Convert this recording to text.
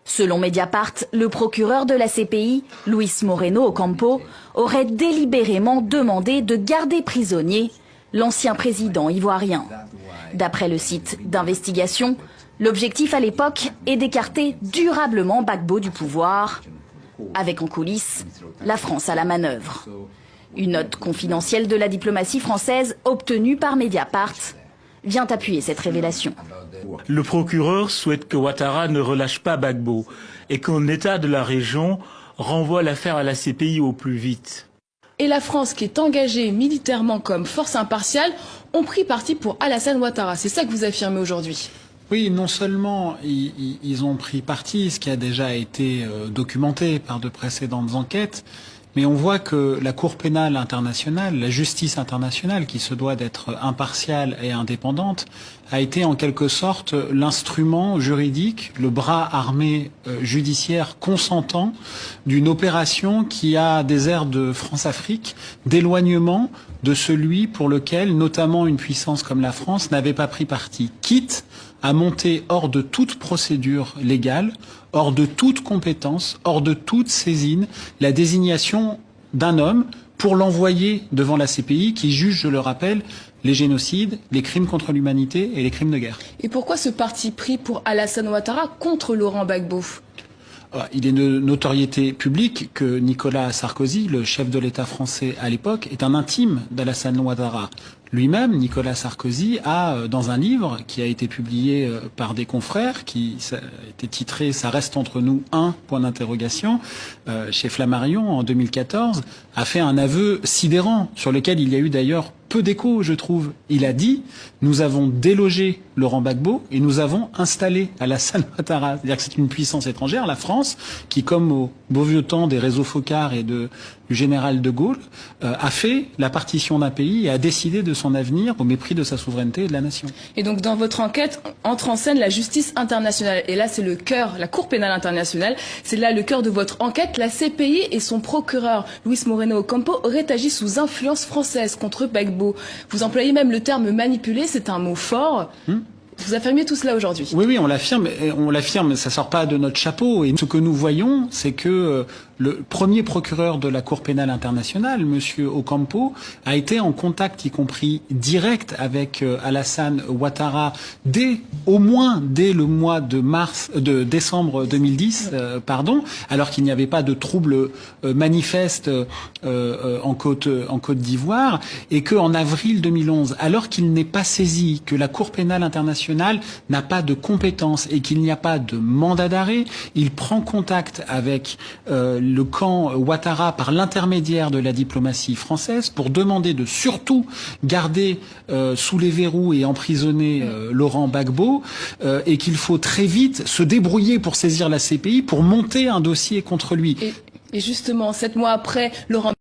Selon Mediapart, le procureur de la CPI, Luis Moreno Ocampo, aurait délibérément demandé de garder prisonnier l'ancien président ivoirien. D'après le site d'investigation, l'objectif à l'époque est d'écarter durablement Gbagbo du pouvoir, avec en coulisses la France à la manœuvre. Une note confidentielle de la diplomatie française obtenue par Mediapart vient appuyer cette révélation. Le procureur souhaite que Ouattara ne relâche pas Gbagbo et qu'un État de la région renvoie l'affaire à la CPI au plus vite. Et la France, qui est engagée militairement comme force impartiale, ont pris parti pour Alassane Ouattara. C'est ça que vous affirmez aujourd'hui? Oui, non seulement ils ont pris parti, ce qui a déjà été documenté par de précédentes enquêtes, mais on voit que la Cour pénale internationale, la justice internationale, qui se doit d'être impartiale et indépendante, a été en quelque sorte l'instrument juridique, le bras armé judiciaire consentant d'une opération qui a des airs de France-Afrique, d'éloignement de celui pour lequel, notamment une puissance comme la France, n'avait pas pris parti, quitte à monter hors de toute procédure légale, hors de toute compétence, hors de toute saisine, la désignation d'un homme pour l'envoyer devant la CPI qui juge, je le rappelle, les génocides, les crimes contre l'humanité et les crimes de guerre. Et pourquoi ce parti pris pour Alassane Ouattara contre Laurent Gbagbo? Il est de notoriété publique que Nicolas Sarkozy, le chef de l'État français à l'époque, est un intime d'Alassane Ouattara. Lui-même, Nicolas Sarkozy, a, dans un livre qui a été publié par des confrères, qui a été titré « Ça reste entre nous, un point d'interrogation », chez Flammarion en 2014, a fait un aveu sidérant, sur lequel il y a eu d'ailleurs peu d'écho, je trouve. Il a dit « Nous avons délogé Laurent Gbagbo et nous avons installé Alassane Ouattara ». C'est-à-dire que c'est une puissance étrangère, la France, qui, comme au beau vieux temps des réseaux Focard et du général de Gaulle, a fait la partition d'un pays et a décidé de son avenir au mépris de sa souveraineté et de la nation. Et donc dans votre enquête entre en scène la justice internationale. Et là c'est le cœur, la Cour pénale internationale, c'est là le cœur de votre enquête. La CPI et son procureur, Luis Moreno Ocampo, auraient agi sous influence française contre Gbagbo. Vous employez même le terme manipuler, c'est un mot fort. Vous affirmez tout cela aujourd'hui? Oui, on l'affirme, ça sort pas de notre chapeau. Et ce que nous voyons, c'est que le premier procureur de la Cour pénale internationale, monsieur Ocampo, a été en contact, y compris direct, avec Alassane Ouattara au moins dès le mois de décembre 2010, alors qu'il n'y avait pas de troubles manifestes en Côte d'Ivoire, et qu'en avril 2011, alors qu'il n'est pas saisi, que la Cour pénale internationale n'a pas de compétences et qu'il n'y a pas de mandat d'arrêt, il prend contact avec le camp Ouattara par l'intermédiaire de la diplomatie française pour demander de surtout garder sous les verrous et emprisonner Laurent Gbagbo et qu'il faut très vite se débrouiller pour saisir la CPI pour monter un dossier contre lui. Et justement, 7 mois après, Laurent